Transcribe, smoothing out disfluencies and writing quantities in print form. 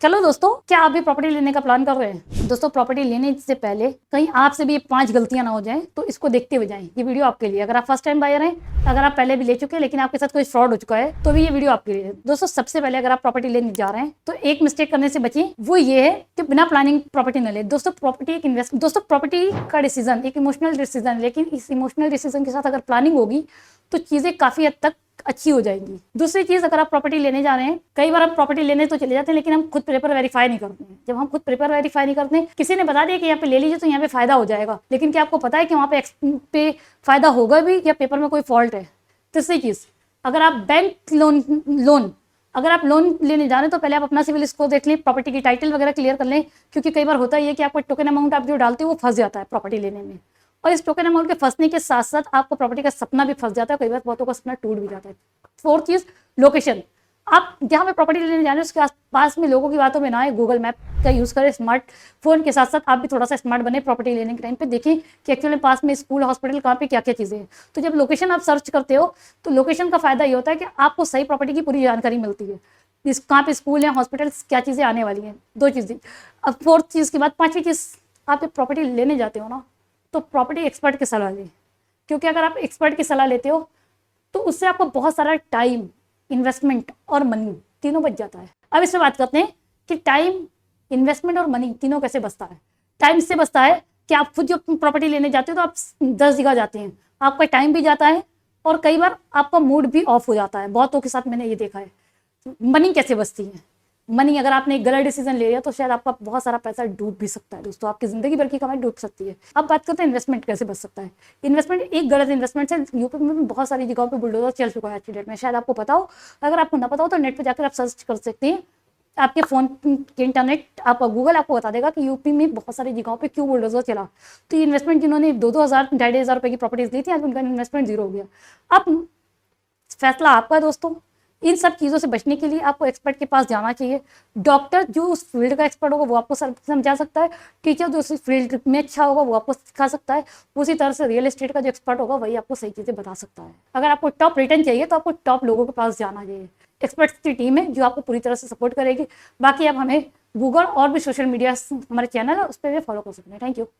चलो दोस्तों, क्या आप भी प्रॉपर्टी लेने का प्लान कर रहे हैं? दोस्तों, प्रॉपर्टी लेने से पहले कहीं आपसे भी 5 गलतियां ना हो जाएं, तो इसको देखते हुए जाएं। ये वीडियो आपके लिए। अगर आप फर्स्ट टाइम बायर हैं, अगर आप पहले भी ले चुके हैं लेकिन आपके साथ कोई फ्रॉड हो चुका है, तो भी ये वीडियो आपके लिए है। दोस्तों, सबसे पहले अगर आप प्रॉपर्टी लेने जा रहे हैं तो एक मिस्टेक करने से बचिए, वो ये है कि बिना प्लानिंग प्रॉपर्टी न ले। दोस्तों, प्रॉपर्टी एक इन्वेस्टमेंट, दोस्तों प्रॉपर्टी का डिसीजन एक इमोशनल डिसीजन है, लेकिन इस इमोशनल डिसीजन के साथ अगर प्लानिंग होगी तो चीजें काफी हद तक अच्छी हो जाएंगी। दूसरी चीज, अगर आप प्रॉपर्टी लेने जा रहे हैं, कई बार हम प्रॉपर्टी लेने तो चले जाते हैं लेकिन हम खुद पेपर वेरीफाई नहीं करते हैं। जब हम खुद पेपर वेरीफाई नहीं करते हैं, किसी ने बता दिया कि यहाँ पे ले लीजिए तो यहाँ पे फायदा हो जाएगा, लेकिन क्या आपको पता है कि वहाँ पे फायदा होगा भी या पेपर में कोई फॉल्ट है? तीसरी चीज, अगर आप बैंक लोन अगर आप लोन लेने जा रहे हैं तो पहले आप अपना सिविल स्कोर देख लें, प्रॉपर्टी की टाइटल वगैरह क्लियर कर लें, क्योंकि कई बार होता ही है कि आपको टोकन अमाउंट आप जो डालते हो वो फंस जाता है प्रॉपर्टी लेने में। और इस टोकन अमाउंट के फंसने के साथ साथ आपको प्रॉपर्टी का सपना भी फंस जाता है, कई बार बहुतों का सपना टूट भी जाता है। फोर्थ चीज, लोकेशन। आप जहाँ पे प्रॉपर्टी लेने जा रहे हैं उसके आसपास में लोगों की बातों में ना आए, गूगल मैप का यूज करें। स्मार्टफोन के साथ साथ आप भी थोड़ा सा स्मार्ट बने, प्रॉपर्टी लेने के टाइम पे देखें कि एक्चुअली पास में स्कूल, हॉस्पिटल कहाँ पे क्या क्या चीजें हैं। तो जब लोकेशन आप सर्च करते हो तो लोकेशन का फायदा ये होता है कि आपको सही प्रॉपर्टी की पूरी जानकारी मिलती है, कहाँ पे स्कूल है, हॉस्पिटल, क्या चीजें आने वाली हैं। दो चीजें। अब फोर्थ चीज के बाद पांचवी चीज, आप जब प्रॉपर्टी लेने जाते हो ना तो प्रॉपर्टी एक्सपर्ट की सलाह लें, क्योंकि अगर आप एक्सपर्ट की सलाह लेते हो तो उससे आपको बहुत सारा टाइम, इन्वेस्टमेंट और मनी तीनों बच जाता है। अब इसमें बात करते हैं कि टाइम, इन्वेस्टमेंट और मनी तीनों कैसे बचता है। टाइम इससे बचता है कि आप खुद जब प्रॉपर्टी लेने जाते हो तो आप 10 जगह जाते हैं, आपका टाइम भी जाता है और कई बार आपका मूड भी ऑफ हो जाता है, बहुतों के साथ मैंने ये देखा है। मनी कैसे बचती है? मनी, अगर आपने एक गलत डिसीजन ले लिया तो शायद आपका बहुत सारा पैसा डूब भी सकता है दोस्तों, आपकी जिंदगी भर की कमाई डूब सकती है। अब बात करते हैं इन्वेस्टमेंट कैसे बच सकता है। इन्वेस्टमेंट, एक गलत इन्वेस्टमेंट से यूपी में बहुत सारी जगहों पे बुलडोजर चल चुका है आज की डेट में, शायद आपको पता हो। अगर आपको ना पता हो तो नेट पर जाकर आप सर्च कर सकते हैं, आपके फोन के इंटरनेट, आपका गूगल आपको बता देगा कि यूपी में बहुत सारी जगहों पे क्यों बुलडोजर चला। तो ये इन्वेस्टमेंट, जिन्होंने 2-2 हज़ार, 2,500 रुपए की प्रॉपर्टीज ली थी, आज उनका इन्वेस्टमेंट जीरो हो गया। अब फैसला आपका है दोस्तों। इन सब चीज़ों से बचने के लिए आपको एक्सपर्ट के पास जाना चाहिए। डॉक्टर जो उस फील्ड का एक्सपर्ट होगा वो आपको समझा सकता है, टीचर जो उस फील्ड में अच्छा होगा वो आपको सिखा सकता है, उसी तरह से रियल एस्टेट का जो एक्सपर्ट होगा वही आपको सही चीज़ें बता सकता है। अगर आपको टॉप रिटर्न चाहिए तो आपको टॉप लोगों के पास जाना चाहिए। एक्सपर्ट्स की टीम है जो आपको पूरी तरह से सपोर्ट करेगी। बाकी आप हमें गूगल और भी सोशल मीडिया, हमारे चैनल है उस पर भी फॉलो कर सकते हैं। Thank you.